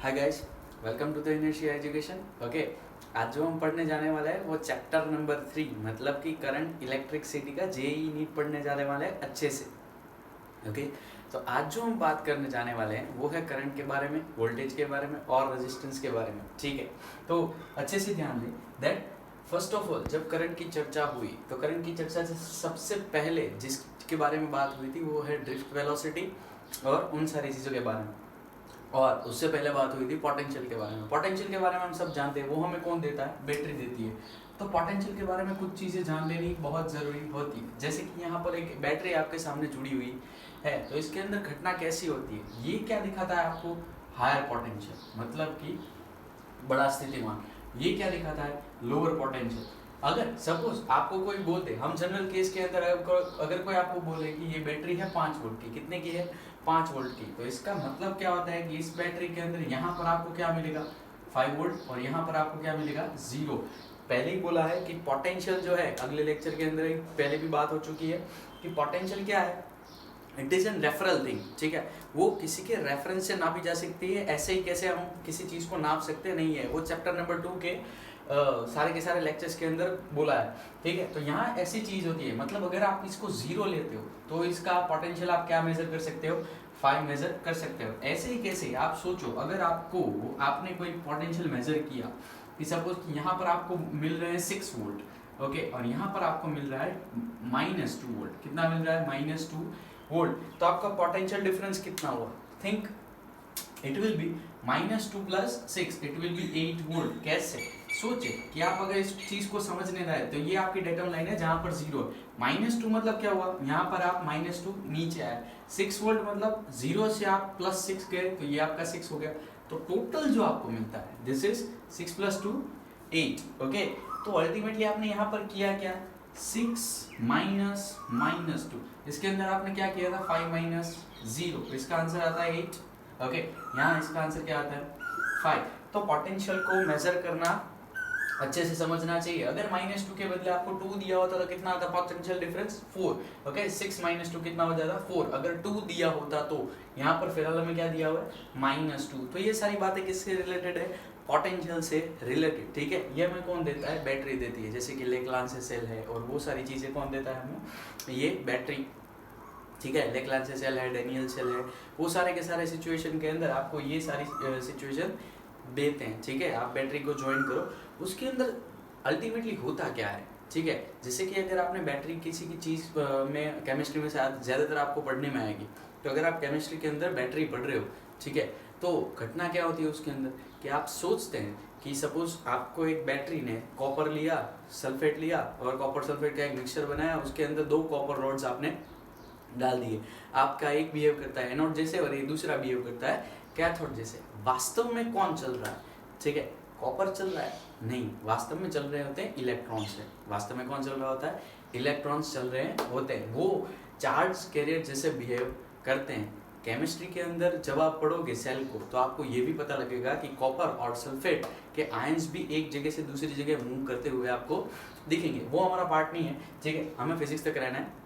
Hi guys, welcome to the Inertia Education. Okay, आज जो हम पढ़ने जाने वाले हैं वो चैप्टर नंबर 3 मतलब कि करंट इलेक्ट्रिसिटी का जेई नीट पढ़ने जाने वाले हैं अच्छे से। ओके, तो आज जो हम बात करने जाने वाले हैं वो है करंट के बारे में, वोल्टेज के बारे में और रेजिस्टेंस के बारे में। ठीक है, तो अच्छे से ध्यान दें दैट फर्स्ट ऑफ ऑल जब करंट की चर्चा हुई तो करंट की चर्चा से सबसे पहले जिसके बारे में बात हुई थी वो है ड्रिफ्ट वेलोसिटी और उन सारी चीज़ों के बारे में। और उससे पहले बात हुई थी पोटेंशियल के बारे में। पोटेंशियल के बारे में हम सब जानते हैं, वो हमें कौन देता है? बैटरी देती है। तो पोटेंशियल के बारे में कुछ चीज़ें जान लेनी बहुत ज़रूरी होती है। जैसे कि यहाँ पर एक बैटरी आपके सामने जुड़ी हुई है, तो इसके अंदर घटना कैसी होती है? ये क्या दिखाता है आपको? हायर पोटेंशियल, मतलब कि बड़ा स्थितिमान। ये क्या दिखाता है? Lower potential. अगर सपोज आपको कोई बोल दे, हम जनरल केस के अंदर अगर कोई आपको बोले कि ये बैटरी है 5 वोल्ट की, कितने की है? 5 वोल्ट की, तो इसका मतलब क्या होता है कि इस बैटरी के अंदर यहाँ पर आपको क्या मिलेगा? 5 वोल्ट, और यहाँ पर आपको क्या मिलेगा? 0। पहले ही बोला है कि पोटेंशियल जो है, अगले लेक्चर के अंदर पहले भी बात हो चुकी है कि पोटेंशियल क्या है? It is an referral thing. ठीक है, वो किसी के रेफरेंस से नापी जा सकती है। ऐसे ही कैसे हम किसी चीज़ को नाप सकते नहीं है, वो चैप्टर नंबर 2 के सारे के सारे लेक्चर्स के अंदर बोला है। ठीक है, तो यहाँ ऐसी चीज़ होती है, मतलब अगर आप इसको 0 लेते हो तो इसका पोटेंशियल आप क्या मेजर कर सकते हो? 5 मेजर कर सकते हो। ऐसे ही कैसे आप सोचो, अगर आपने कोई पोटेंशियल मेजर किया कि सपोज कि यहाँ पर आपको मिल रहे हैं 6 वोल्ट, ओके, और यहाँ पर आपको मिल रहा है -2 वोल्ट। कितना मिल रहा है? -2 वोल्ट। तो आपका पोटेंशियल डिफरेंस कितना हुआ? Think, it will B -2 + 6, it will B 8 volt. कैसे? सोचे कि आप अगर इस चीज को समझने जाए तो ये आपकी डेटम लाइन है जहां पर 0 है। -2 मतलब क्या हुआ? यहाँ पर आप -2 नीचे आए। 6 वोल्ट मतलब 0 से आप +6 गए, तो ये आपका 6 हो गया। तो टोटल जो आपको मिलता है, दिस इज 6 + 2 8। ओके, तो अल्टीमेटली आपने यहाँ पर किया क्या? 6 - -2, इसके अंदर आपने क्या किया था? 5 - 0, इसका आंसर आता है 8। ओके, यहाँ इसका आंसर क्या आता है? 5। तो पोटेंशियल को मेजर करना अच्छे से समझना चाहिए। अगर -2 के बदले आपको 2 दिया होता तो कितना आता? Potential difference 4। ओके, 6 - 2 कितना हो जाता? 4। अगर 2 दिया होता तो यहाँ पर फिलहाल हमें क्या दिया हुआ है? -2। तो ये सारी बातें किससे रिलेटेड है? पोटेंशियल से रिलेटेड। ठीक है, ये हमें कौन देता है? बैटरी देती है। जैसे कि लेक्लांचे सेल है और वो सारी चीज़ें कौन देता है हमें? ये बैटरी। ठीक है, लेक्लांचे सेल है, डेनियल सेल है, वो सारे के सारे सिचुएशन के अंदर आपको ये सारी सिचुएशन देते हैं। ठीक है, आप बैटरी को ज्वाइन करो, उसके अंदर अल्टीमेटली होता क्या है? ठीक है, जैसे कि अगर आपने बैटरी किसी की चीज़ में केमिस्ट्री में ज़्यादातर आपको पढ़ने में आएगी, तो अगर आप केमिस्ट्री के अंदर बैटरी पढ़ रहे हो, ठीक है, तो घटना क्या होती है उसके अंदर कि आप सोचते हैं कि सपोज आपको एक बैटरी ने कॉपर लिया, सल्फेट लिया और कॉपर सल्फेट का एक मिक्सचर बनाया, उसके अंदर 2 कॉपर रॉड्स आपने डाल दिए। आपका एक बिहेव करता है एनोड जैसे और ये दूसरा बिहेव करता है कैथोड जैसे। वास्तव में कौन चल रहा है? ठीक है, कॉपर चल रहा है? नहीं, वास्तव में चल रहे होते हैं इलेक्ट्रॉन्स है। वास्तव में कौन चल रहा होता है? इलेक्ट्रॉन्स चल रहे होते हैं। वो चार्ज कैरियर जैसे बिहेव करते हैं। केमिस्ट्री के अंदर जब आप पढ़ोगे सेल को तो आपको ये भी पता लगेगा कि कॉपर और सल्फेट के आयंस भी एक जगह से दूसरी जगह मूव करते हुए आपको दिखेंगे। वो हमारा पार्ट नहीं है, ठीक है, हमें फिजिक्स तक रहना है।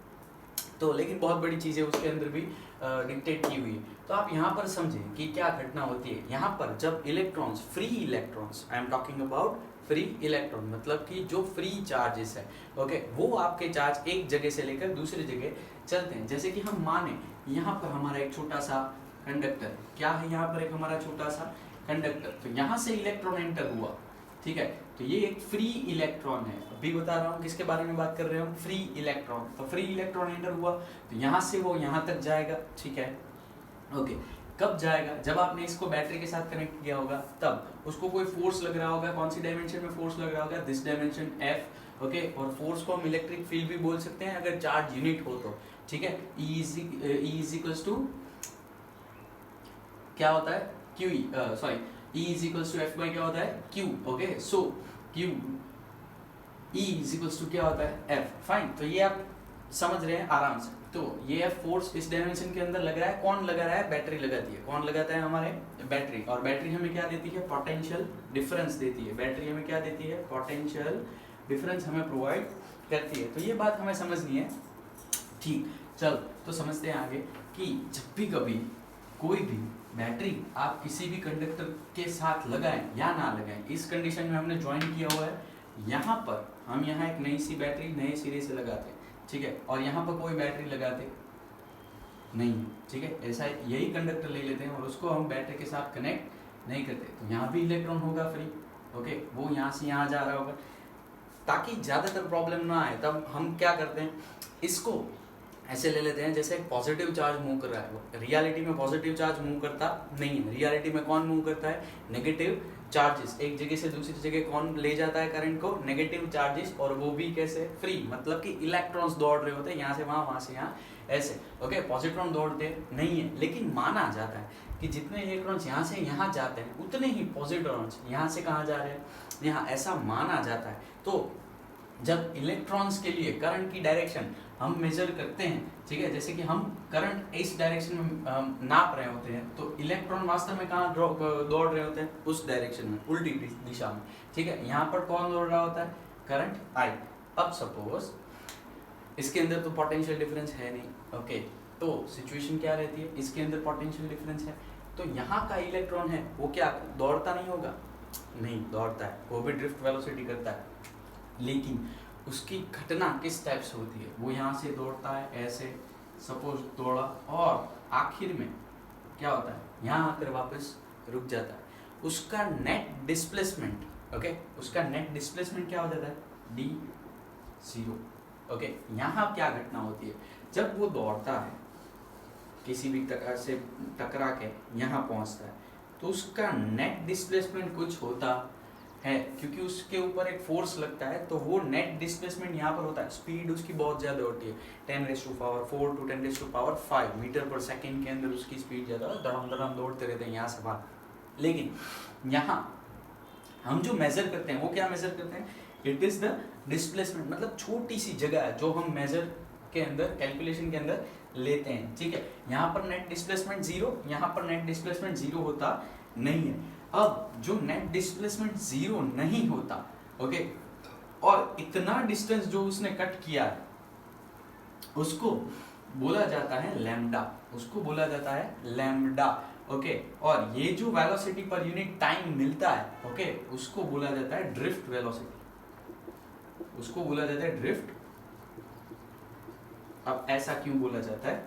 तो लेकिन बहुत बड़ी चीज़ें उसके अंदर भी डिक्टेट की हुई है। तो आप यहाँ पर समझें कि क्या घटना होती है। यहाँ पर जब electrons, free electrons, I am talking about free electron, मतलब कि जो फ्री चार्जेस है, ओके, वो आपके चार्ज एक जगह से लेकर दूसरी जगह चलते हैं। जैसे कि हम माने यहाँ पर हमारा एक छोटा सा कंडक्टर, क्या है यहाँ पर एक हमारा छोटा सा कंडक्टर, तो यहाँ से इलेक्ट्रॉन एंटर हुआ, ठीक है, तो ये एक फ्री इलेक्ट्रॉन है। अभी बता रहा हूँ किसके बारे में बात कर रहे हो? Free electron. तो फ्री इलेक्ट्रॉन एंटर हुआ तो यहाँ से वो यहाँ तक जाएगा, ठीक है, ओके। कब जाएगा? जब आपने इसको बैटरी के साथ कनेक्ट किया होगा तब उसको कोई फोर्स लग रहा होगा। कौन सी डायमेंशन में फोर्स लग रहा होगा? This dimension F, okay. और फोर्स को हम इलेक्ट्रिक फील्ड भी बोल सकते हैं अगर चार्ज यूनिट हो तो, ठीक है। E इज इक्वल्स टू क्या होता है? QE, sorry, E is equals to F by क्या होता है? Q, okay. So Q, E is equals to क्या होता है? F, fine. तो ये आप समझ रहे हैं आराम से। तो ये फोर्स इस डायमेंशन के अंदर लग रहा है। कौन लगा रहा है? बैटरी लगाती है। कौन लगाता है? हमारे बैटरी। और बैटरी हमें क्या देती है? पोटेंशियल डिफरेंस देती है। बैटरी हमें क्या देती है? पोटेंशियल डिफरेंस हमें प्रोवाइड करती है। तो ये बात हमें समझनी है, ठीक। चल, तो समझते हैं आगे कि जब भी कभी कोई भी बैटरी आप किसी भी कंडक्टर के साथ लगाएं या ना लगाएं, इस कंडीशन में हमने ज्वाइन किया हुआ है। यहाँ पर हम यहाँ एक नई सी बैटरी नए सिरे से लगाते हैं, ठीक है, और यहाँ पर कोई बैटरी लगाते नहीं, ठीक है, ऐसा यही कंडक्टर ले लेते हैं और उसको हम बैटरी के साथ कनेक्ट नहीं करते, तो यहाँ भी इलेक्ट्रॉन होगा फ्री, ओके, वो यहाँ से यहाँ जा रहा होगा। ताकि ज़्यादातर प्रॉब्लम ना आए तब हम क्या करते हैं, इसको ऐसे ले लेते हैं जैसे एक पॉजिटिव चार्ज मूव कर रहा है। रियलिटी में पॉजिटिव चार्ज मूव करता नहीं है, रियलिटी में कौन मूव करता है, नेगेटिव चार्जेस। एक जगह से दूसरी जगह कौन ले जाता है करंट को, नेगेटिव चार्जेस, और वो भी कैसे, फ्री, मतलब कि इलेक्ट्रॉन्स दौड़ रहे होते हैं यहाँ से वहाँ से यहाँ, ऐसे, ओके। पॉजिट्रॉन दौड़ते नहीं है, लेकिन माना जाता है कि जितने इलेक्ट्रॉन्स यहाँ से यहाँ जाते हैं उतने ही पॉजिट्रॉन्स यहाँ से कहाँ जा रहे हैं, यहाँ, ऐसा माना जाता है। तो जब इलेक्ट्रॉन्स के लिए करंट की डायरेक्शन हम मेजर करते हैं, ठीक है, जैसे कि हम करंट इस डायरेक्शन में नाप रहे होते हैं, तो इलेक्ट्रॉन वास्तव में कहाँ दौड़ रहे होते हैं, उस डायरेक्शन में, उल्टी दिशा में, ठीक है। यहाँ पर कौन दौड़ रहा होता है, करंट आई। अब सपोज इसके अंदर तो पोटेंशियल डिफरेंस है नहीं, ओके, तो सिचुएशन क्या रहती है, इसके अंदर पोटेंशियल डिफरेंस है, तो यहाँ का इलेक्ट्रॉन है वो क्या दौड़ता नहीं होगा, नहीं दौड़ता है, वो भी ड्रिफ्ट वेलोसिटी करता है, लेकिन उसकी घटना किस टाइप से होती है, वो यहाँ से दौड़ता है ऐसे, सपोज दौड़ा, और आखिर में क्या होता है, यहाँ आकर वापस रुक जाता है, उसका नेट डिस्प्लेसमेंट, ओके, उसका नेट डिस्प्लेसमेंट क्या हो जाता है, डी जीरो, ओके। यहाँ क्या घटना होती है, जब वो दौड़ता है किसी भी तरह से टकरा के यहाँ पहुँचता है, तो उसका नेट डिस्प्लेसमेंट कुछ होता है, क्योंकि उसके ऊपर एक फोर्स लगता है, तो वो नेट डिस्प्लेसमेंट यहाँ पर होता है, स्पीड उसकी बहुत ज़्यादा होती है, 10⁻⁴ to 10⁻⁵ मीटर पर सेकेंड के अंदर उसकी स्पीड ज़्यादा, धड़म धड़म दौड़ते रहते हैं यहाँ से बाहर। लेकिन यहाँ हम जो मेजर करते हैं वो क्या मेजर करते हैं, इट इज़ द डिस्प्लेसमेंट, मतलब छोटी सी जगह है जो हम मेजर के अंदर, कैलकुलेशन के अंदर लेते हैं, ठीक है। यहाँ पर नेट डिस्प्लेसमेंट जीरो, यहाँ पर नेट डिस्प्लेसमेंट जीरो होता नहीं है। अब जो नेट डिस्प्लेसमेंट जीरो नहीं होता, ओके, और इतना डिस्टेंस जो उसने कट किया है उसको बोला जाता है लैम्डा, उसको बोला जाता है लैम्डा, ओके। और ये जो वेलोसिटी पर यूनिट टाइम मिलता है, ओके, उसको बोला जाता है ड्रिफ्ट वेलोसिटी, उसको बोला जाता है ड्रिफ्ट। अब ऐसा क्यों बोला जाता है,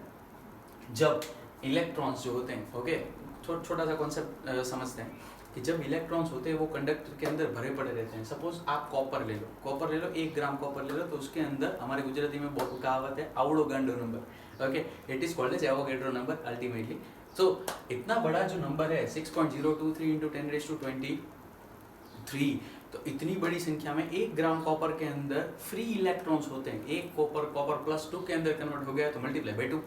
जब इलेक्ट्रॉन्स जो होते हैं, ओके, छोटा सा कॉन्सेप्ट समझते हैं कि जब इलेक्ट्रॉन्स होते हैं वो कंडक्टर के अंदर भरे पड़े रहते हैं। सपोज आप कॉपर ले लो, 1 ग्राम कॉपर ले लो, तो उसके अंदर हमारे गुजराती में कहावत है आवड़ो गांडो number, okay, it is called as Avogadro number ultimately. तो इतना बड़ा जो नंबर है 6.023 × 10⁻23, तो इतनी बड़ी संख्या में 1 ग्राम कॉपर के अंदर फ्री इलेक्ट्रॉन्स होते हैं। एक कॉपर +2 के अंदर कन्वर्ट हो गया तो मल्टीप्लाई बाय 2,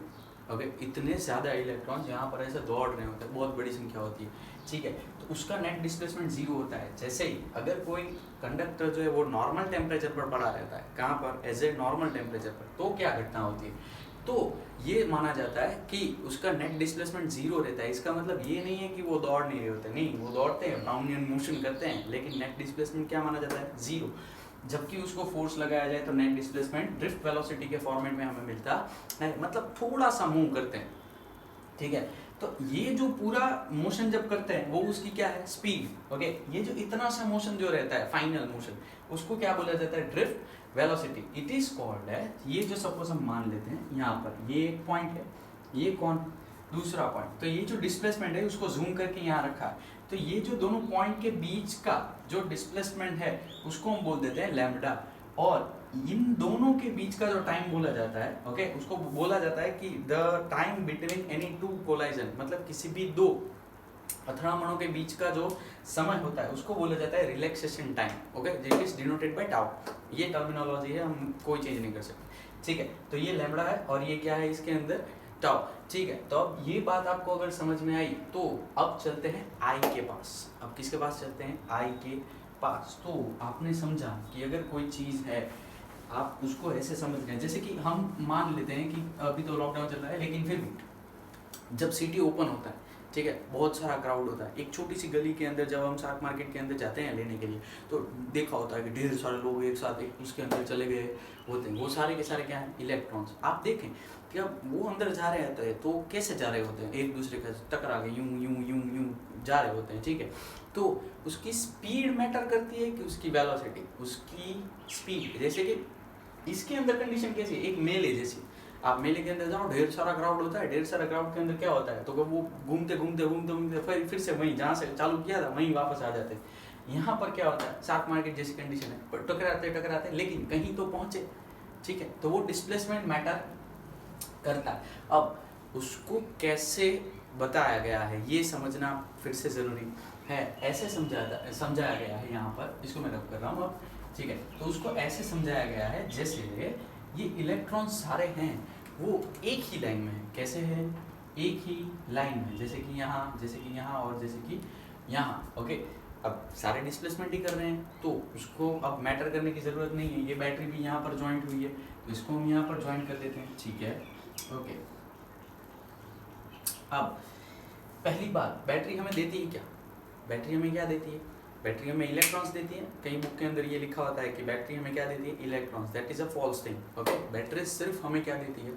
ओके, इतने ज़्यादा इलेक्ट्रॉन्स यहाँ पर ऐसे दौड़ रहे होते हैं, बहुत बड़ी संख्या होती है, ठीक है। तो उसका नेट डिस्प्लेसमेंट जीरो होता है। जैसे ही अगर कोई कंडक्टर जो है वो नॉर्मल टेम्परेचर पर पड़ा रहता है, कहाँ पर, एज ए नॉर्मल टेम्परेचर पर, तो क्या घटना होती है, तो ये माना जाता है कि उसका नेट डिस्प्लेसमेंट जीरो रहता है। इसका मतलब ये नहीं है कि वो दौड़ नहीं रहे होते, नहीं, वो दौड़ते हैं, ब्राउनियन मोशन करते हैं, लेकिन नेट डिस्प्लेसमेंट क्या माना जाता है, जीरो। जबकि उसको फोर्स लगाया जाए तो नेट डिस्प्लेसमेंट ड्रिफ्ट वेलोसिटी के फॉर्मेट में हमें मिलता है, मतलब थोड़ा सा मूव करते हैं, ठीक है। तो ये जो पूरा मोशन जब करते हैं वो उसकी क्या है, स्पीड, ओके। ये जो इतना सा मोशन जो रहता है, फाइनल मोशन, उसको क्या बोला जाता है, drift velocity. It is called है, ये जो सपोज हम मान लेते हैं यहाँ पर ये एक पॉइंट है, ये कौन, दूसरा पॉइंट, तो ये जो डिस्प्लेसमेंट है उसको जूम करके यहाँ रखा है, तो ये जो दोनों पॉइंट के बीच का जो डिस्प्लेसमेंट है उसको हम बोल देते हैं लैम्डा, और इन दोनों के बीच का जो टाइम बोला जाता है, ओके, उसको बोला जाता है कि the time between any two collision, मतलब किसी भी दो अथरामणों के बीच का जो समय होता है उसको बोला जाता है relaxation time, okay, it is denoted by tau. ये टर्मिनोलॉजी है, हम कोई चेंज नहीं कर सकते, ठीक है। तो ये लैम्डा है और ये क्या है इसके अंदर, टाउ, ठीक है। तो अब ये बात आपको अगर समझ में आई तो अब चलते हैं आई के पास। अब किसके पास चलते हैं, आई के पास। तो आपने समझा कि अगर कोई चीज़ है आप उसको ऐसे समझ गए, जैसे कि हम मान लेते हैं कि अभी तो लॉकडाउन चल रहा है, लेकिन फिर भी जब सिटी ओपन होता है, ठीक है, बहुत सारा क्राउड होता है, एक छोटी सी गली के अंदर जब हम शार्क मार्केट के अंदर जाते हैं लेने के लिए, तो देखा होता है कि ढेर सारे लोग एक साथ एक उसके अंदर चले गए होते हैं, वो सारे के सारे क्या हैं, इलेक्ट्रॉन्स। आप देखें कि अब वो अंदर जा रहे होते हैं तो कैसे जा रहे होते हैं, एक दूसरे का टकरा के यूं यूं यूं यूं जा रहे होते हैं, ठीक है। तो उसकी स्पीड मैटर करती है कि उसकी वेलोसिटी, उसकी स्पीड। जैसे कि इसके अंदर कंडीशन कैसी है, एक मेले जैसी, आप मेले के अंदर जाओ, ढेर सारा क्राउड होता है, ढेर सारा क्राउड के अंदर क्या होता है, तो वो घूमते घूमते घूमते घूमते फिर से वहीं जहाँ से चालू किया था वहीं वापस आ जाते हैं। यहाँ पर क्या होता है, शार्क मार्केट जैसी कंडीशन है, टकराते लेकिन कहीं तो पहुंचे, ठीक है। तो वो डिस्प्लेसमेंट मैटर करता है। अब उसको कैसे बताया गया है ये समझना फिर से ज़रूरी है। ऐसे समझाया गया है यहाँ पर, इसको मैं रब कर रहा हूँ अब, ठीक है। तो उसको ऐसे समझाया गया है जैसे ये इलेक्ट्रॉन सारे हैं वो एक ही लाइन में है। कैसे है, एक ही लाइन में, जैसे कि यहाँ, जैसे कि यहाँ और जैसे कि यहाँ, ओके। अब सारे डिस्प्लेसमेंट ही कर रहे हैं तो उसको अब मैटर करने की ज़रूरत नहीं है। ये बैटरी भी यहाँ पर ज्वाइंट हुई है तो इसको हम यहाँ पर ज्वाइंट कर देते हैं, ठीक है, ओके। अब पहली बात, बैटरी हमें देती है क्या, बैटरी हमें क्या देती है, बैटरी हमें इलेक्ट्रॉन्स देती है। कई बुक के अंदर ये लिखा होता है कि बैटरी हमें क्या देती है, electrons. That is a false thing, okay. Battery सिर्फ हमें क्या देती है,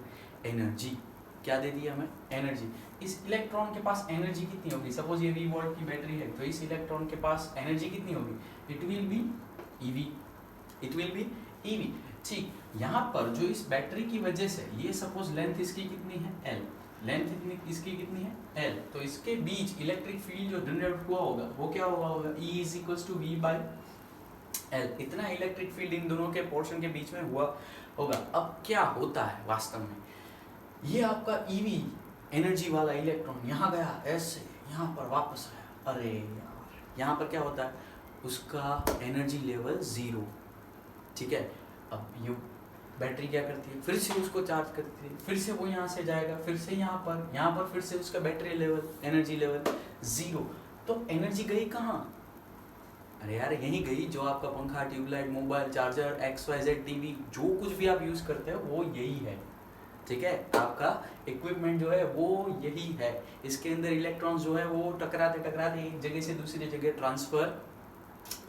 एनर्जी। क्या देती है हमें, एनर्जी। इस इलेक्ट्रॉन के पास एनर्जी कितनी होगी, सपोज ये V वोल्ट की बैटरी है तो इस इलेक्ट्रॉन के पास एनर्जी कितनी होगी, it will B EV, it will B EV, ठीक। यहाँ पर जो इस बैटरी की वजह से, ये सपोज लेंथ इसकी कितनी है, L, लेंथ इतनी इसकी कितनी है, L, तो इसके बीच इलेक्ट्रिक फील्ड जो जनरेट हुआ होगा वो क्या होगा, E is equal to V by L। इतना इलेक्ट्रिक फील्ड इन दोनों के पोर्शन के बीच में हुआ होगा। अब क्या होता है वास्तव में, ये आपका ईवी एनर्जी वाला इलेक्ट्रॉन यहाँ गया ऐसे, यहाँ पर वापस आया, अरे यार यहाँ पर क्या होता है, उसका एनर्जी लेवल 0, ठीक है। अब ये बैटरी क्या करती है, फिर से उसको चार्ज करती है, फिर से वो यहाँ से जाएगा, फिर से यहाँ पर फिर से उसका बैटरी लेवल, एनर्जी लेवल 0। तो एनर्जी गई कहाँ, अरे यार यही गई जो आपका पंखा, tubelight, mobile, charger, XYZ TV, जो कुछ भी आप यूज़ करते हो वो यही है, ठीक है। आपका इक्विपमेंट जो है वो यही है। इसके अंदर इलेक्ट्रॉन्स जो है वो टकराते एक जगह से दूसरी जगह ट्रांसफर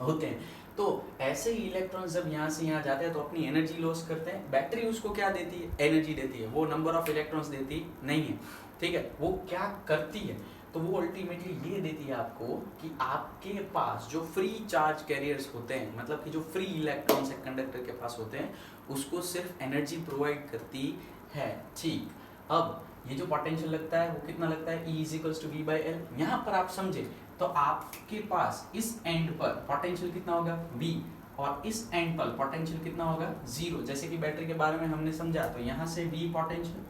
होते हैं। तो ऐसे ही इलेक्ट्रॉन्स जब यहाँ से यहाँ जाते हैं तो अपनी एनर्जी लॉस करते हैं। बैटरी उसको क्या देती है, एनर्जी देती है, वो नंबर ऑफ इलेक्ट्रॉन्स देती नहीं है, ठीक है। वो क्या करती है, तो वो अल्टीमेटली ये देती है आपको कि आपके पास जो फ्री चार्ज कैरियर्स होते हैं, मतलब कि जो फ्री इलेक्ट्रॉन्स एक कंडक्टर के पास होते हैं, उसको सिर्फ एनर्जी प्रोवाइड करती है, ठीक। अब ये जो पोटेंशियल लगता है वो कितना लगता है, E is equals to V by L। यहाँ पर आप समझे तो आपके पास इस एंड पर पोटेंशियल कितना होगा, V, और इस एंड पर पोटेंशियल कितना होगा, 0। जैसे कि बैटरी के बारे में हमने समझा, तो यहाँ से V पोटेंशियल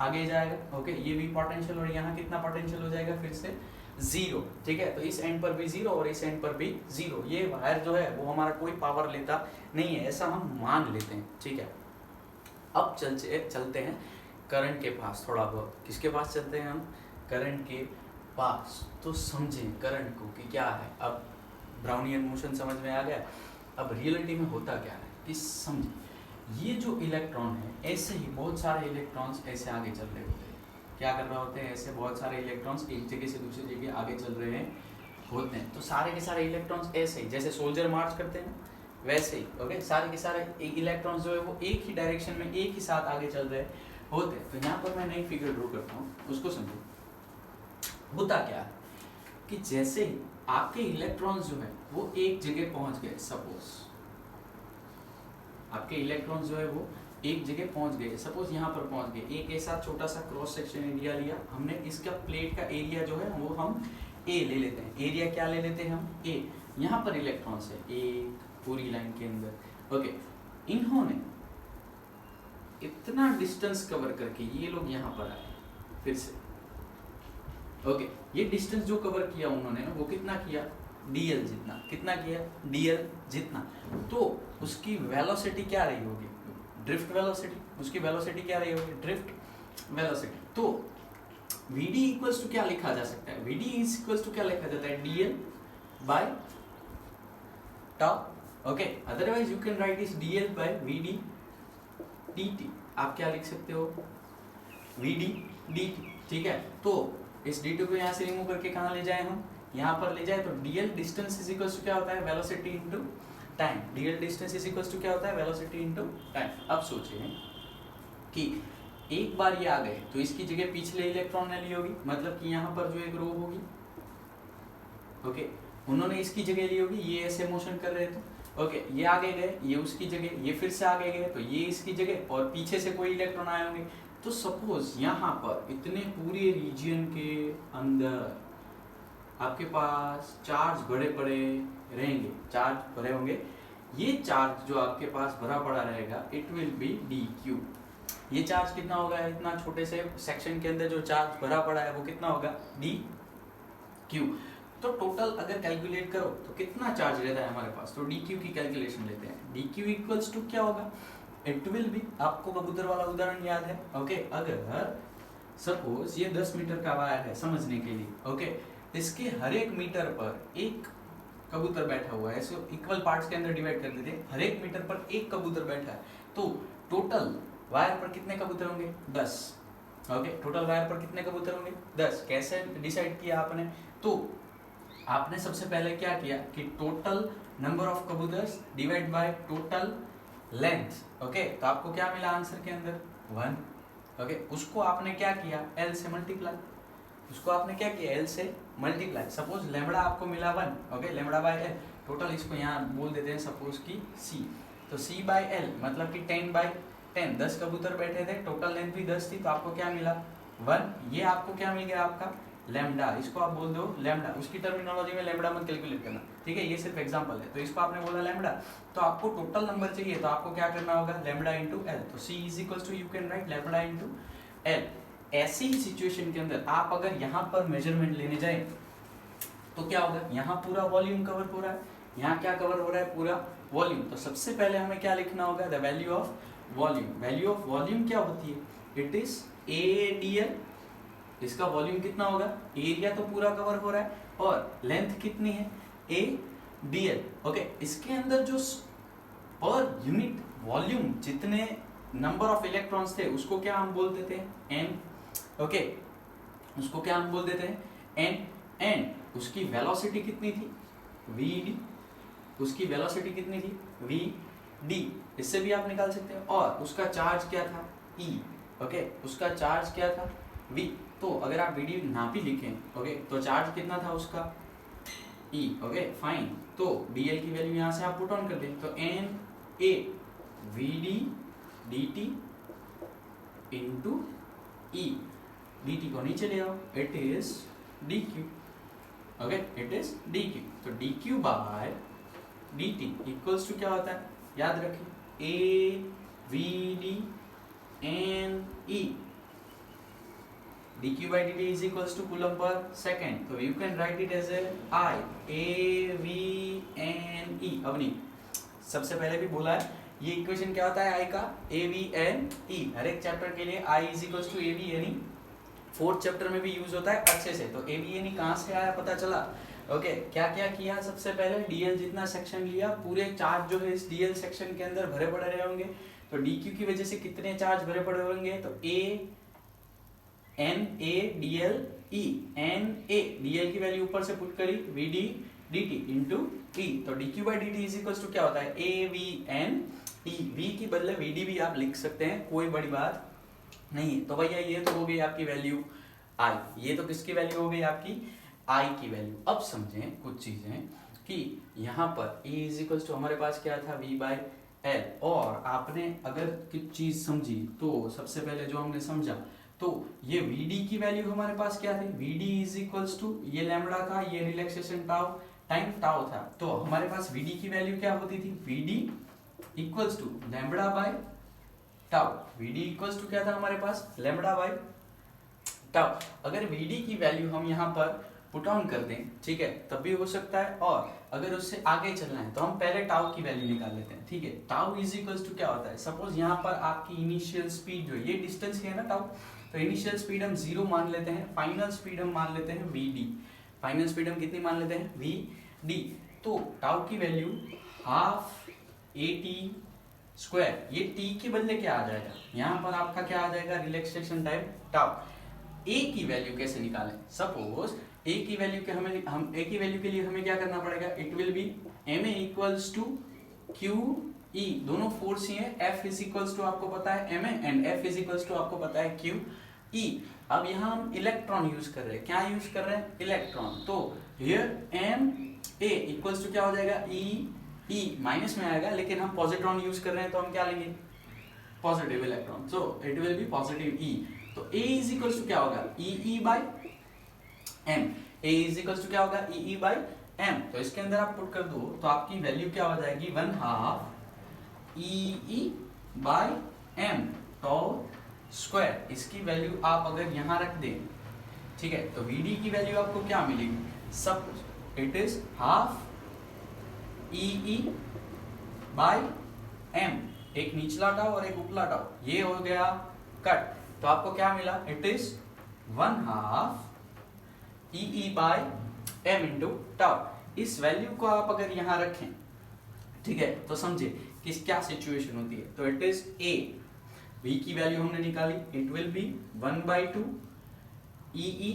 आगे जाएगा, ओके, ये V पोटेंशियल, और यहाँ कितना पोटेंशियल हो जाएगा, फिर से 0, ठीक है। तो इस एंड पर भी 0 और इस एंड पर भी 0। ये वायर जो है वो हमारा कोई पावर लेता नहीं है, ऐसा हम मान लेते हैं, ठीक है। अब चलते हैं करंट के पास थोड़ा बहुत। किसके पास चलते हैं हम, करंट के पास। तो समझें करंट को कि क्या है। अब ब्राउनियन मोशन समझ में आ गया। अब रियलिटी में होता क्या है कि समझिए, ये जो इलेक्ट्रॉन है, ऐसे ही बहुत सारे इलेक्ट्रॉन्स ऐसे आगे चल रहे होते हैं। क्या कर रहे होते हैं, ऐसे बहुत सारे इलेक्ट्रॉन्स एक जगह से दूसरी जगह आगे चल रहे होते हैं। तो सारे के सारे इलेक्ट्रॉन्स ऐसे ही, जैसे सोल्जर मार्च करते हैं वैसे ही, ओके, सारे के सारे इलेक्ट्रॉन्स जो है वो एक ही डायरेक्शन में एक ही साथ आगे चल रहे होते हैं। तो यहाँ पर मैं नई फिगर ड्रॉ करता हूँ, उसको समझो। होता क्या है कि जैसे ही आपके इलेक्ट्रॉन्स जो है वो एक जगह पहुंच गए, सपोज आपके इलेक्ट्रॉन्स जो है वो एक जगह पहुंच गए, सपोज यहाँ पर पहुंच गए। एक ऐसा छोटा सा क्रॉस सेक्शन एरिया लिया हमने, इसका प्लेट का एरिया जो है वो हम A ले लेते हैं। एरिया क्या ले लेते हैं हम, A। यहाँ पर इलेक्ट्रॉन्स है एक पूरी लाइन के अंदर, ओके। इन्होंने इतना डिस्टेंस कवर करके ये लोग यहाँ पर आए फिर से, ओके। ये डिस्टेंस जो कवर किया उन्होंने वो कितना किया, dl जितना। कितना किया, dl जितना। तो उसकी वेलोसिटी क्या रही होगी, ड्रिफ्ट वेलोसिटी। उसकी वेलोसिटी क्या रही होगी, ड्रिफ्ट वेलोसिटी। तो vd इक्वल्स टू क्या लिखा जा सकता है, vd इक्वल्स टू क्या लिखा जाता है, dl by tau, okay. Otherwise you can write इस dl बाय vd dt। आप क्या लिख सकते हो, vd dt, ठीक है। तो इस dt को यहाँ से रिमूव करके कहाँ ले जाए हम, यहाँ पर ले जाए। तो dl distance is equals to क्या होता है, velocity into time. dl distance is equals to क्या होता है, वेलोसिटी इनटू टाइम। अब सोचिए कि एक बार ये आ गए तो इसकी जगह पिछले इलेक्ट्रॉन ने ली होगी, मतलब कि यहाँ पर जो एक रो होगी, ओके, उन्होंने इसकी जगह ली होगी, ये ऐसे मोशन कर रहे थे, ओके, ये आगे गए, ये उसकी जगह, ये फिर से आगे गए तो ये इसकी जगह, और पीछे से कोई इलेक्ट्रॉन आए होंगे। तो सपोज यहाँ पर इतने पूरे रीजन के अंदर आपके पास चार्ज बड़े बड़े रहेंगे, चार्ज भरे होंगे, ये चार्ज जो आपके पास भरा पड़ा रहेगा it will B D Q. ये चार्ज कितना होगा, इतना छोटे से सेक्शन के अंदर जो चार्ज भरा पड़ा है वो कितना होगा, डी क्यू। तो टोटल अगर कैलकुलेट करो तो कितना चार्ज रहता है हमारे पास, तो डी क्यू की कैलकुलेशन लेते हैं। डी क्यू इक्वल्स टू क्या होगा, इट विल बी, आपको कबूतर वाला उदाहरण याद है, ओके, अगर सपोज ये 10 मीटर का वायर है समझने के लिए, ओके, इसके हर एक मीटर पर एक कबूतर बैठा हुआ है, इसको इक्वल पार्ट्स के अंदर डिवाइड कर देते हैं, हर एक मीटर पर एक कबूतर बैठा है, तो टोटल वायर पर कितने कबूतर होंगे, 10, ओके, टोटल वायर पर कितने कबूतर होंगे, 10। कैसे डिसाइड किया आपने, तो आपने सबसे पहले क्या किया कि टोटल नंबर ऑफ कबूतर्स divide by total length, okay, तो आपको क्या मिला आंसर के अंदर, 1, ओके, उसको आपने क्या किया, L से मल्टीप्लाई, उसको आपने क्या किया, L से मल्टीप्लाई, सपोज लेमड़ा आपको मिला 1, ओके, लेमड़ा बाय L, टोटल इसको यहाँ बोल देते हैं सपोज की C, तो C बाय L मतलब कि 10 बाय 10, 10 कबूतर बैठे थे, टोटल लेंथ भी 10 थी, तो आपको क्या मिला 1, ये आपको क्या मिल गया आपका लैम्डा, इसको आप बोल दो लैम्डा, उसकी टर्मिनोलॉजी में लैम्डा मत कैलकुलेट करना, ठीक है, ये सिर्फ एग्जांपल है, तो इसको आपने बोला लैम्डा, तो आपको टोटल नंबर चाहिए, तो आपको क्या करना होगा, लैम्डा इनटू L, तो C is equals to, you can write lambda into L। ऐसी ही सिचुएशन के अंदर आप अगर यहाँ पर मेजरमेंट लेने जाए तो क्या होगा, यहाँ पूरा वॉल्यूम कवर हो रहा है, यहाँ क्या कवर हो रहा है, पूरा वॉल्यूम, तो सबसे पहले हमें क्या लिखना होगा, the value of volume. Value of volume क्या होती है, इट इज ADL, इसका वॉल्यूम कितना होगा, एरिया तो पूरा कवर हो रहा है, और लेंथ कितनी है, ADL, ओके, इसके अंदर जो पर यूनिट वॉल्यूम जितने नंबर ऑफ इलेक्ट्रॉन्स थे उसको क्या हम बोल देते हैं, N, ओके, उसको क्या हम बोल देते हैं, N, एंड उसकी वेलोसिटी कितनी थी, VD, उसकी वेलोसिटी कितनी थी, VD, इससे भी आप निकाल सकते हैं, और उसका चार्ज क्या था, E, ओके, उसका चार्ज क्या था, V, तो अगर आप VD ना भी लिखें, ओके, तो चार्ज कितना था उसका, E, ओके, फाइन, तो DL की वैल्यू यहाँ से आप पुट ऑन कर दें, तो NA VD DT into E, DT को नीचे ले आओ, it is DQ, okay, it is DQ, तो DQ by DT equals to क्या होता है, याद रखिए, AVD NE, dq by dt is equals to coulomb per second, so you can write it as I AVNE। Avani सबसे पहले भी बोला है, ये इक्वेशन क्या होता है I का, AVNE, हर एक चैप्टर के लिए I is equals to AVNE, 4th chapter में भी यूज होता है अच्छे से, तो AVNE कहाँ से आया पता चला, ओके, क्या क्या किया, सबसे पहले DL जितना सेक्शन लिया, पूरे चार्ज जो है इस DL सेक्शन के अंदर भरे पड़े रहे होंगे, तो DQ की वजह से कितने चार्ज भरे पड़े होंगे, तो NADLE, NA DL की वैल्यू ऊपर से पुट करी, VD DT इंटू E, तो DQ by dt is equals to क्या होता है, AVNE, V की बदले VD भी आप लिख सकते हैं, कोई बड़ी बात नहीं। तो भैया ये तो हो गई आपकी वैल्यू I, ये तो किसकी वैल्यू हो गई आपकी I की वैल्यू। अब समझें कुछ चीजें कि यहाँ पर E इज इक्वल्स टू हमारे पास क्या था, V बाय L, और आपने अगर कुछ चीज समझी तो सबसे पहले जो हमने समझा, तो ये VD की वैल्यू हमारे पास क्या थी, VD इज इक्वल्स टू, ये लैम्डा था, ये रिलैक्सेशन टाउ टाइम टाउ था, तो हमारे पास VD की वैल्यू क्या होती थी, VD equals to lambda by tau, VD equals to क्या था हमारे पास, लैम्डा बाय टाउ। अगर VD की वैल्यू हम यहाँ पर पुट ऑन कर दें, ठीक है, तब भी हो सकता है, और अगर उससे आगे चलना है तो हम पहले टाउ की वैल्यू निकाल लेते हैं, ठीक है। टाउ इज इक्वल्स टू क्या होता है, सपोज यहाँ पर आपकी इनिशियल स्पीड जो ये डिस्टेंस है ना टाउ, तो इनिशियल स्पीड हम 0 मान लेते हैं, फाइनल स्पीड हम मान लेते हैं VD, फाइनल स्पीड हम कितनी मान लेते हैं, VD, तो टाउ की वैल्यू हाफ AT स्क्वायर, ये T के बदले क्या आ जाएगा, यहाँ पर आपका क्या आ जाएगा, रिलैक्सेशन टाइम टाउ। A की वैल्यू कैसे निकालें, सपोज A की वैल्यू के A की वैल्यू के लिए हमें क्या करना पड़ेगा, it will be MA equals to Q E, दोनों फोर्स ही है। F इज इक्वल्स टू आपको पता है ma and F is equals to आपको पता है Q E। अब यहाँ हम इलेक्ट्रॉन यूज कर रहे हैं, क्या यूज कर रहे हैं? इलेक्ट्रॉन। तो हियर ma इक्वल्स टू क्या हो जाएगा? E माइनस में आएगा, लेकिन हम पॉजिट्रॉन यूज कर रहे हैं तो हम क्या लेंगे? Positive electron, so it will be positive E। तो A इज इक्वल्स टू क्या होगा? EE by M। A is equals to क्या होगा? EE by M। तो इसके अंदर आप पुट कर दो तो आपकी वैल्यू क्या हो जाएगी? 1/2 EE बाई M तो स्क्वायर। इसकी वैल्यू आप अगर यहाँ रख दें, ठीक है, तो VD की वैल्यू आपको क्या मिलेगी? सब कुछ it is half EE by M। एक निचला टाउ और एक ऊपला टाउ, ये हो गया कट। तो आपको क्या मिला? It is 1/2 EE by M into tau. इस वैल्यू को आप अगर यहाँ रखें, ठीक है, तो समझे कि क्या सिचुएशन होती है। तो इट इज A, V की वैल्यू हमने निकाली, it will B 1/2 EE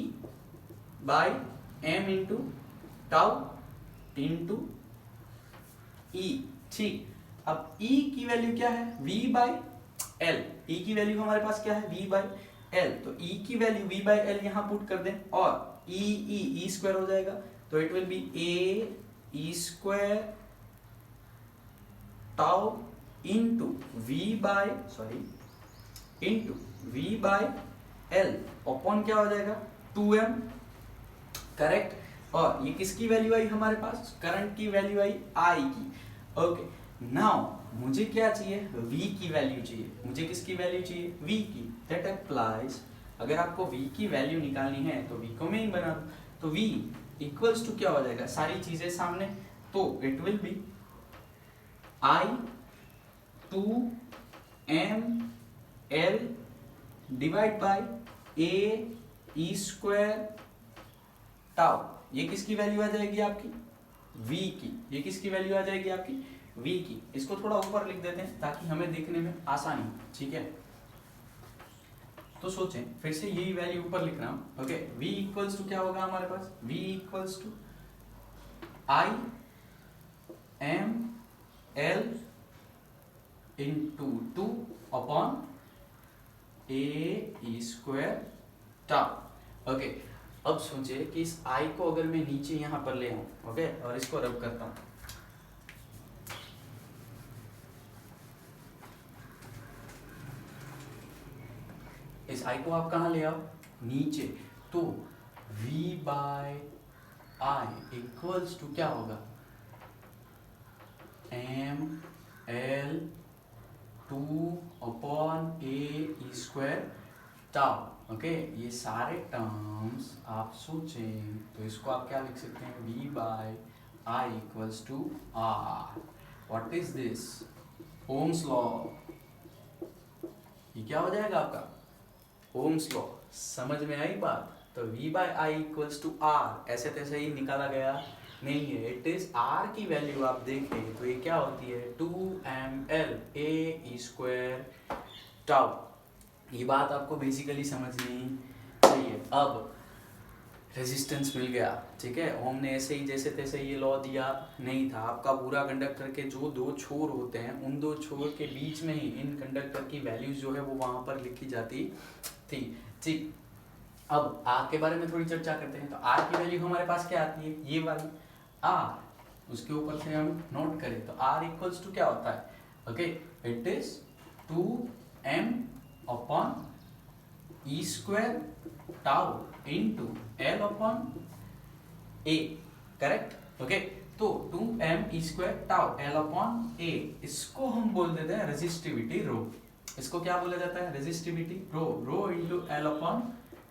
by M into tau into E। ठीक, अब E की वैल्यू क्या है? V by L। E की वैल्यू हमारे पास क्या है? V by L। तो E की वैल्यू V बाई L यहाँ पुट कर दें और E स्क्वायर हो जाएगा। तो it will B A E square tau into V by L upon क्या हो जाएगा? 2M। करेक्ट। और ये किसकी वैल्यू आई हमारे पास? करंट की वैल्यू आई I की। ओके, नाउ मुझे क्या चाहिए? V की वैल्यू चाहिए। मुझे किसकी वैल्यू चाहिए? V की। दैट अप्लाइज, अगर आपको V की वैल्यू निकालनी है तो V को मैं ही बना दूं। तो V इक्वल्स टू क्या हो जाएगा? सारी चीजें सामने, तो it will B I 2M L divide by A E square tau. ये किसकी वैल्यू आ जाएगी आपकी? V की। ये किसकी वैल्यू आ जाएगी आपकी? V की। इसको थोड़ा ऊपर लिख देते हैं ताकि हमें देखने में आसानी हो, ठीक है। तो सोचें, फिर से यही वैल्यू ऊपर लिख रहा हूं। ओके, V इक्वल्स टू क्या होगा हमारे पास? V equals to I M L into 2 upon A E square tau. Okay, अब सोचिए कि इस I को अगर मैं नीचे यहां पर ले आऊं, ओके, और इसको रब करता हूं, इस I को आप कहां ले आओ? नीचे। तो V by I equals to क्या होगा? M L 2 upon A E square tau. Okay, ये सारे टर्म्स आप सोचें तो इसको आप क्या लिख सकते हैं? V by I equals to R। What is this? Ohm's law. ये क्या हो जाएगा आपका? Ohm's law. समझ में आई बात? तो V by I equals to R ऐसे तैसे ही निकाला गया नहीं है। इट इज R की वैल्यू आप देखें तो ये क्या होती है? 2ml A E square tau. ये बात आपको बेसिकली समझनी चाहिए। अब रेजिस्टेंस मिल गया, ठीक है। ओम ने ऐसे ही जैसे तैसे ये लॉ दिया नहीं था। आपका पूरा कंडक्टर के जो दो छोर होते हैं उन दो छोर के बीच में ही इन कंडक्टर की वैल्यूज जो है वो वहां पर लिखी जाती थी, ठीक। अब आर के बारे में थोड़ी चर्चा करते हैं। तो आर की वैल्यू हमारे पास क्या आती है? ये वाली आर। उसके ऊपर से हम नोट करें तो आर इक्वल्स टू क्या होता है? Okay, it is 2m upon E square tau into L upon A। Correct. Okay, तो 2m E square tau L upon A, इसको हम बोल देते हैं रेजिस्टिविटी रो। इसको क्या बोला जाता है? Resistivity rho. Rho into L upon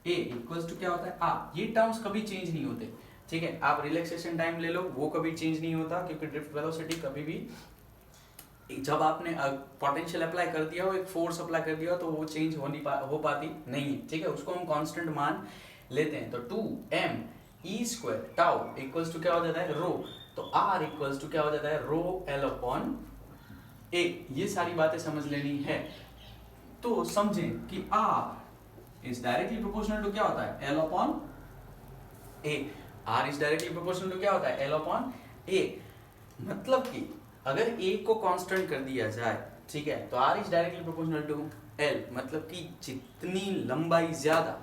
A equals to क्या होता है? R। ये टर्म्स कभी चेंज नहीं होते, ठीक है। आप रिलैक्सेशन टाइम ले लो, वो कभी चेंज नहीं होता, क्योंकि ड्रिफ्ट वेलोसिटी कभी भी, जब आपने पोटेंशियल अप्लाई कर दिया हो, एक फोर्स अप्लाई कर दिया हो, तो वो चेंज हो पाती नहीं है, ठीक है। उसको हम कांस्टेंट मान लेते हैं। तो 2m E square tau equals to क्या हो जाता है? रो। तो R इक्वल्स टू क्या हो जाता है? रो L अपॉन A। ये सारी बातें समझ लेनी है। तो समझें कि R is directly proportional to क्या होता है? L upon A। R is directly proportional to क्या होता है? L upon A। मतलब कि अगर ए को कांस्टेंट कर दिया जाए, ठीक है, तो R is directly proportional to L, मतलब कि जितनी लंबाई ज्यादा,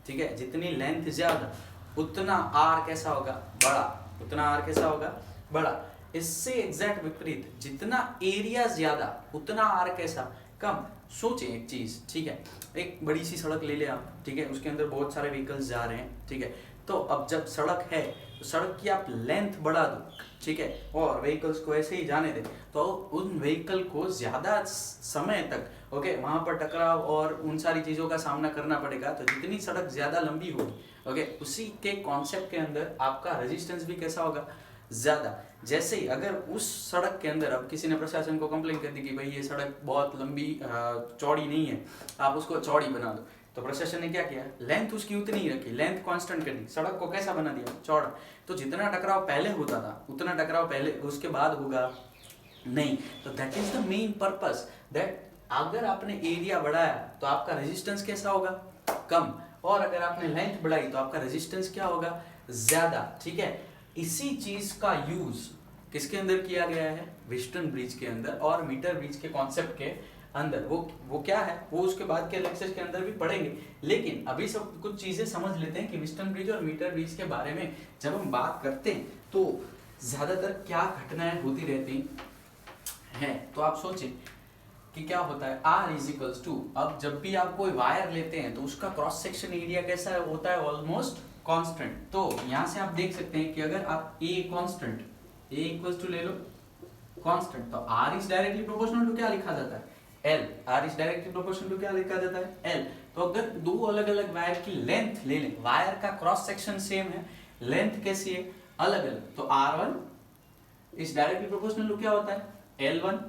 ठीक है, जितनी लेंथ ज्यादा उतना आर कैसा होगा, बड़ा, उतना आर कैसा होगा, बड़ा। इससे एग्जैक्ट विपरीत, जितना एरिया ज्यादा उतना आर कैसा, कम। सोचें एक चीज, ठीक है, एक बड़ी सी सड़क ले ले आप, ठीक है, उसके अंदर बहुत सारे व्हीकल्स जा रहे हैं, ठीक है, तो अब जब सड़क है तो सड़क की आप लेंथ बढ़ा दो, ठीक है, और व्हीकल्स को ऐसे ही जाने दे, तो उन व्हीकल को ज्यादा समय तक, ओके, वहां पर टकराव और उन सारी चीजों का सामना करना पड़ेगा। तो जितनी सड़क ज्यादा लंबी होगी, ओके, उसी के कॉन्सेप्ट के अंदर आपका रेजिस्टेंस भी कैसा होगा, ज्यादा। जैसे ही अगर उस सड़क के अंदर अब किसी ने प्रशासन को कंप्लेन कर दी कि भाई ये सड़क बहुत लंबी चौड़ी नहीं है, आप उसको चौड़ी बना दो, तो प्रशासन ने क्या किया, लेंथ उसकी उतनी ही रखी, लेंथ कांस्टेंट कर दी, सड़क को कैसा बना दिया, चौड़ा। तो जितना टकराव पहले होता था उतना टकराव पहले उसके बाद होगा नहीं। तो that is the main purpose, that अगर आपने एरिया बढ़ाया तो आपका रेजिस्टेंस कैसा होगा, कम, और अगर आपने लेंथ बढ़ाई तो आपका रेजिस्टेंस क्या होगा, ज्यादा, ठीक है। इसी चीज का यूज किसके अंदर किया गया है, व्हिस्टन ब्रिज के अंदर और मीटर ब्रिज के कॉन्सेप्ट के अंदर। वो क्या है, वो उसके बाद के लेक्चर के अंदर भी पढ़ेंगे, लेकिन अभी सब कुछ चीजें समझ लेते हैं कि व्हिस्टन ब्रिज और मीटर ब्रिज के बारे में जब हम बात करते हैं तो ज्यादातर क्या घटनाएं होती रहती हैं। तो आप सोचें कि क्या होता है, R इज इक्वल्स टू, अब जब भी आप कोई वायर लेते हैं तो उसका क्रॉस सेक्शन एरिया कैसा होता है, ऑलमोस्ट कांस्टेंट। तो यहां से आप देख सकते हैं कि अगर आप A constant, A equals to ले लो कांस्टेंट, तो R is directly proportional to क्या लिखा जाता है, L। R is directly proportional to क्या लिखा जाता है, L। तो अगर दो अलग अलग वायर की लेंथ ले लें, वायर का क्रॉस सेक्शन सेम है, लेंथ कैसी है, अलग अलग, तो R1 is directly proportional to क्या होता है, L1,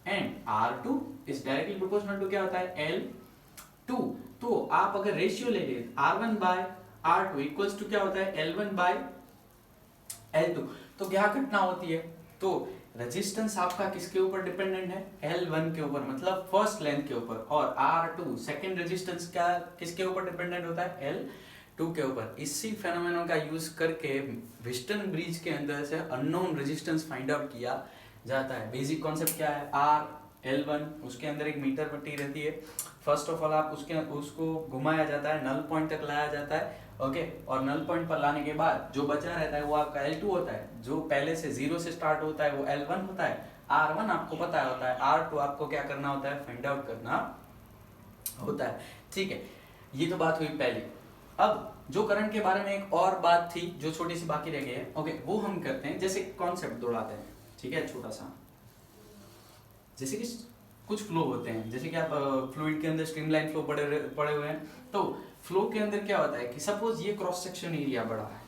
and R2 is directly proportional to क्या होता है, L2। तो आप अगर रेशियो ले लें R1 bye R2 equals to क्या होता है, L1 बाय L2, तो क्या घटना होती है, तो रेजिस्टेंस आपका किसके ऊपर डिपेंडेंट है, L1 के ऊपर, मतलब फर्स्ट लेंथ के ऊपर, और R2 सेकंड रेजिस्टेंस क्या किसके ऊपर डिपेंडेंट होता है, L2 के ऊपर। इसी फेनोमेनन का यूज करके व्हिस्टन ब्रिज के अंदर से अननोन रेजिस्टेंस फाइंड आउट किया जाता है। बेसिक कॉन्सेप्ट क्या है, R L1, उसके अंदर एक मीटर पट्टी रहती है, फर्स्ट ऑफ ऑल आप उसको घुमाया जाता है, नल पॉइंट तक लाया जाता है, ओके, और नल पॉइंट पर लाने के बाद जो बचा रहता है वो आपका L2 होता है, जो पहले से 0 से स्टार्ट होता है वो L1 होता है, R1 आपको पता होता है, R2 आपको क्या करना होता है, फाइंड आउट करना होता है, ठीक है। ये तो बात हुई पहली। अब जो करंट के बारे में एक और बात थी जो छोटी सी बाकी रह गई है, ओके, वो हम करते हैं, जैसे कॉन्सेप्ट दौड़ाते हैं, ठीक है, छोटा सा, जैसे कि कुछ फ्लो होते हैं, जैसे कि आप फ्लूइड के अंदर स्ट्रीमलाइन फ्लो पड़े हुए हैं, तो फ्लो के अंदर क्या होता है कि सपोज ये क्रॉस सेक्शन एरिया बड़ा है,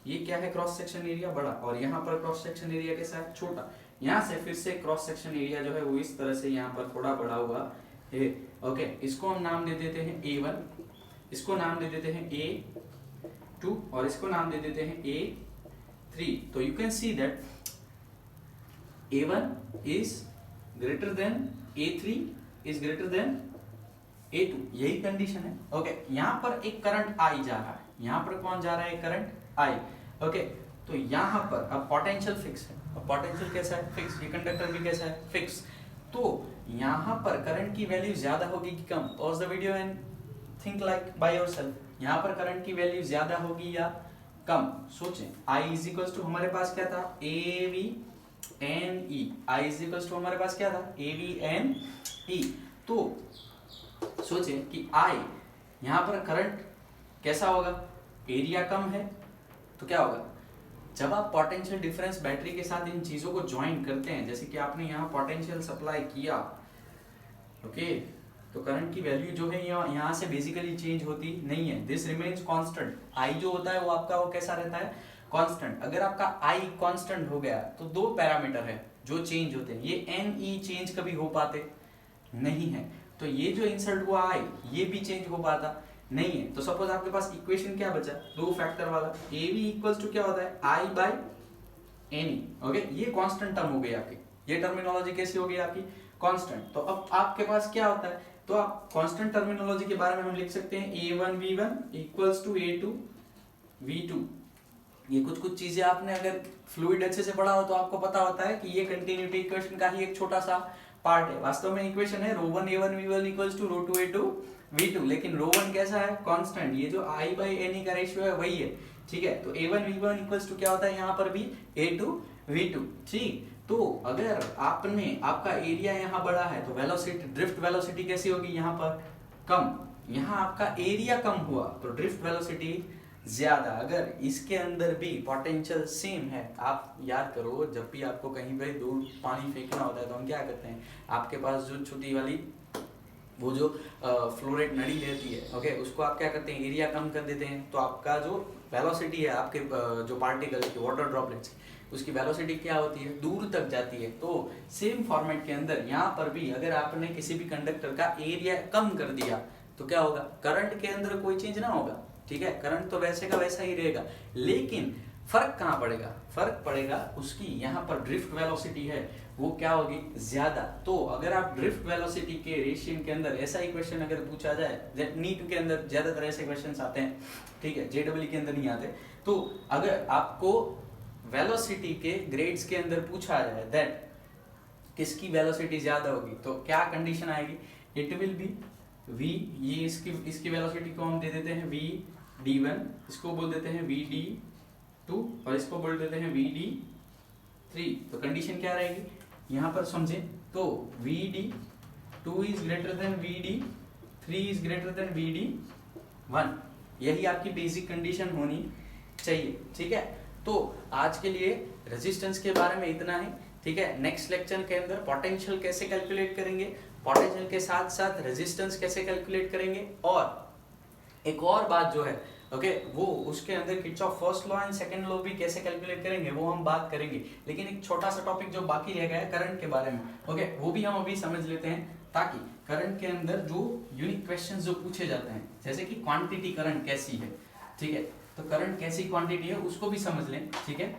ये क्या है, क्रॉस सेक्शन एरिया बड़ा, और यहाँ पर क्रॉस सेक्शन एरिया कैसा है, छोटा। यहाँ से फिर से क्रॉस सेक्शन एरिया जो है वो इस तरह से यहाँ पर थोड़ा बड़ा हुआ है, ओके, इसको हम नाम दे देते हैं A1, इसको नाम दे देते हैं A2, और इसको नाम दे देते हैं A3। तो you can see that A1 is greater than A3 is greater than A2, यही कंडीशन है, ओके। यहाँ पर एक करंट I जा रहा है, यहाँ पर कौन जा रहा है, करंट I, ओके। तो यहाँ पर अब पोटेंशियल फिक्स है, अब पोटेंशियल कैसा है, फिक्स, ये कंडक्टर भी कैसा है, फिक्स। तो यहाँ पर करंट की वैल्यू ज्यादा होगी कि कम, pause the video and think like by yourself. यहाँ पर करंट की वैल्यू ज्यादा होगी या कम, सोचें। I इज इक्वल्स टू हमारे पास क्या था, AV NE, I is equals to हमारे पास क्या था, AV NE। तो सोचें कि I यहाँ पर करंट कैसा होगा, एरिया कम है, तो क्या होगा, जब आप पोटेंशियल डिफरेंस बैटरी के साथ इन चीजों को ज्वाइन करते हैं, जैसे कि आपने यहाँ पोटेंशियल सप्लाई किया, ओके, तो करंट की वैल्यू जो है यहाँ से बेसिकली चेंज होती नहीं है, दिस रिमेन्स कांस्टेंट। I जो होता है वो आपका वो कैसा रहता है, कांस्टेंट। अगर आपका I कांस्टेंट हो गया तो दो पैरामीटर है जो चेंज होते हैं, ये NE चेंज कभी हो पाते नहीं है, तो ये जो इंसर्ट हुआ I ये भी चेंज हो पाता नहीं है। तो सपोज आपके पास इक्वेशन क्या बचा, दो फैक्टर वाला, AV इक्वल्स टू क्या होता है, I बाय NE, ओके, ये कांस्टेंट टर्म हो गई आपकी, ये टर्मिनोलॉजी कैसी हो गई आपकी, कांस्टेंट। तो अब आपके पास क्या होता है, तो आप कांस्टेंट टर्मिनोलॉजी के बारे में हम लिख सकते हैं A1 V1 equals to A2 V2, ये कुछ कुछ चीजें आपने अगर फ्लूइड अच्छे से पढ़ा हो तो आपको पता होता है कि ये कंटिन्यूटी इक्वेशन का ही एक छोटा सा पार्ट है। वास्तव में इक्वेशन है ρ1 a1 v1 equals to ρ2 a2 v2, लेकिन ρ1 कैसा है, कांस्टेंट, ये जो i बाई n का रेशियो है वही है, ठीक है। तो a1 v1 इक्वल्स टू क्या होता है यहाँ पर भी a2 v2, ठीक। तो अगर आपने आपका एरिया यहाँ बड़ा है तो वेलोसिटी, ड्रिफ्ट वेलोसिटी कैसी होगी, यहाँ पर कम, यहाँ आपका एरिया कम हुआ तो ड्रिफ्ट वेलोसिटी ज्यादा। अगर इसके अंदर भी पोटेंशियल सेम है, आप याद करो जब भी आपको कहीं पे दूर पानी फेंकना होता है तो हम क्या करते हैं, आपके पास जो छोटी वाली वो जो फ्लोरेट नली रहती है, ओके, उसको आप क्या करते हैं, एरिया कम कर देते हैं, तो आपका जो वेलोसिटी है आपके जो पार्टिकल की वाटर ड्रॉपलेट्स, उसकी वेलोसिटी क्या होती है, दूर तक जाती है। तो सेम फॉर्मेट के अंदर यहाँ पर भी अगर आपने किसी भी कंडक्टर का एरिया कम कर दिया तो क्या होगा, करंट के अंदर कोई चेंज ना होगा, ठीक है, करंट तो वैसे का वैसा ही रहेगा, लेकिन फर्क कहाँ पड़ेगा, फर्क पड़ेगा उसकी यहाँ पर ड्रिफ्ट वेलोसिटी है वो क्या होगी, ज्यादा। तो अगर आप ड्रिफ्ट वेलोसिटी के रेशियो के अंदर ऐसा ही क्वेश्चन अगर पूछा जाए, नीट के अंदर ज्यादातर ऐसे क्वेश्चंस आते हैं, ठीक है, जेडब्ल्यू के अंदर नहीं आते, तो अगर आपको वेलोसिटी के ग्रेड्स के अंदर पूछा जाए दैट किसकी वेलोसिटी ज्यादा होगी तो क्या कंडीशन आएगी, इट विल बी v, ये इसकी वेलोसिटी को हम दे देते हैं v d1, इसको बोल देते हैं v d2 और इसको बोल देते हैं v d3। तो कंडीशन क्या रहेगी यहाँ पर समझे, तो v d2 is greater than v d3 is greater than v d1, यही आपकी बेसिक कंडीशन होनी चाहिए, ठीक है। तो आज के लिए रेजिस्टेंस के बारे में इतना ही, ठीक है। नेक्स्ट लेक्चर के अंदर पोटेंशियल कैसे कैलकुलेट करेंगे, पोटेंशियल के साथ साथ रेजिस्टेंस कैसे कैलकुलेट करेंगे, और एक और बात जो है, ओके, वो उसके अंदर Kirchhoff first law and second law भी कैसे कैलकुलेट करेंगे वो हम बात करेंगे। लेकिन एक छोटा सा टॉपिक जो बाकी रह गया है करंट के बारे में, ओके, वो भी हम अभी समझ लेते हैं, ताकि करंट के अंदर जो यूनिक क्वेश्चंस जो पूछे जाते हैं, जैसे कि क्वांटिटी करंट कैसी है, ठीक है, तो करंट कैसी क्वांटिटी है उसको भी समझ लें, ठीक है।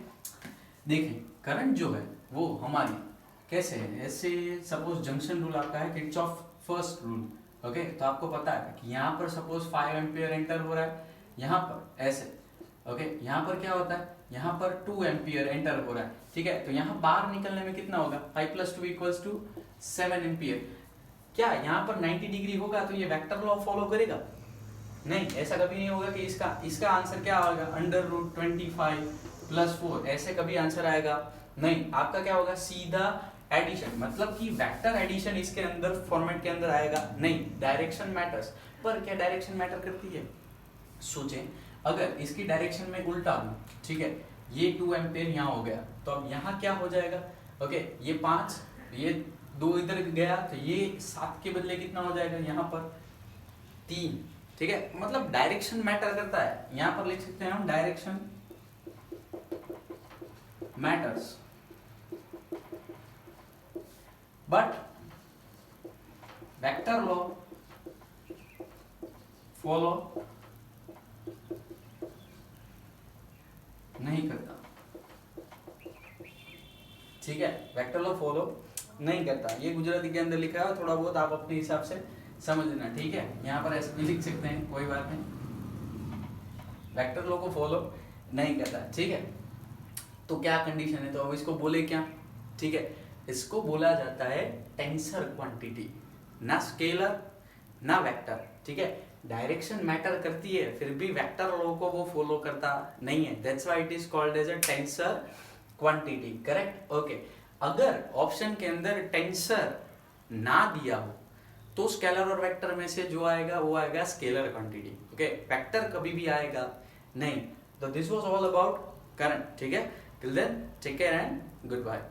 देखें करंट जो है वो हमारी कैसे है, ऐसे सपोज जंक्शन रूल आपका है किरचॉफ फर्स्ट रूल, ओके, तो आपको पता है कि यहाँ पर सपोज 5 एम्पियर एंटर हो रहा है, यहाँ पर ऐसे, ओके, यहाँ पर क्या होता है, यहाँ पर 2 एम्पियर एंटर हो रहा है, ठीक है, तो यहाँ बाहर निकलने में कितना होगा, 5 + 2 = 7 एम्पियर। क्या यहाँ पर 90 डिग्री होगा तो ये वेक्टर लॉ फॉलो करेगा, नहीं, ऐसा कभी नहीं होगा कि इसका आंसर क्या होगा, √25 + 4, ऐसे कभी आंसर आएगा नहीं। आपका क्या होगा, सीधा एडिशन, मतलब कि वेक्टर एडिशन इसके अंदर फॉर्मेट के अंदर आएगा नहीं। डायरेक्शन मैटर्स, पर क्या डायरेक्शन मैटर करती है, सोचें अगर इसकी डायरेक्शन में उल्टा दूं, ठीक है, ये 2 एम्पियर यहाँ हो गया तो अब यहाँ क्या हो जाएगा, ओके, ये 5, ये 2 इधर गया तो ये 7 के बदले कितना हो जाएगा, यहाँ पर 3, ठीक है, मतलब डायरेक्शन मैटर करता है। यहाँ पर लिख सकते हैं हम direction matters, but vector law follow नहीं करता, ठीक है, वेक्टर लॉ फॉलो नहीं करता। ये गुजराती के अंदर लिखा है, थोड़ा बहुत आप अपने हिसाब से समझना, ठीक है। यहाँ पर ऐसे भी लिख सकते हैं, कोई बात नहीं, वेक्टर लॉ को फॉलो नहीं करता, ठीक है। तो क्या कंडीशन है, तो अब इसको बोले क्या, ठीक है, इसको बोला जाता है टेंसर क्वांटिटी, ना स्केलर ना वेक्टर, ठीक है। डायरेक्शन मैटर करती है फिर भी वेक्टर लॉ को वो फॉलो करता नहीं है, that's why it is called as a tensor quantity, correct, okay. अगर ऑप्शन के अंदर टेंसर ना दिया हो तो स्केलर और वेक्टर में से जो आएगा वो आएगा स्केलर क्वांटिटी, ओके, वेक्टर कभी भी आएगा नहीं। तो this was all about current, ठीक है। Till then take care and good bye.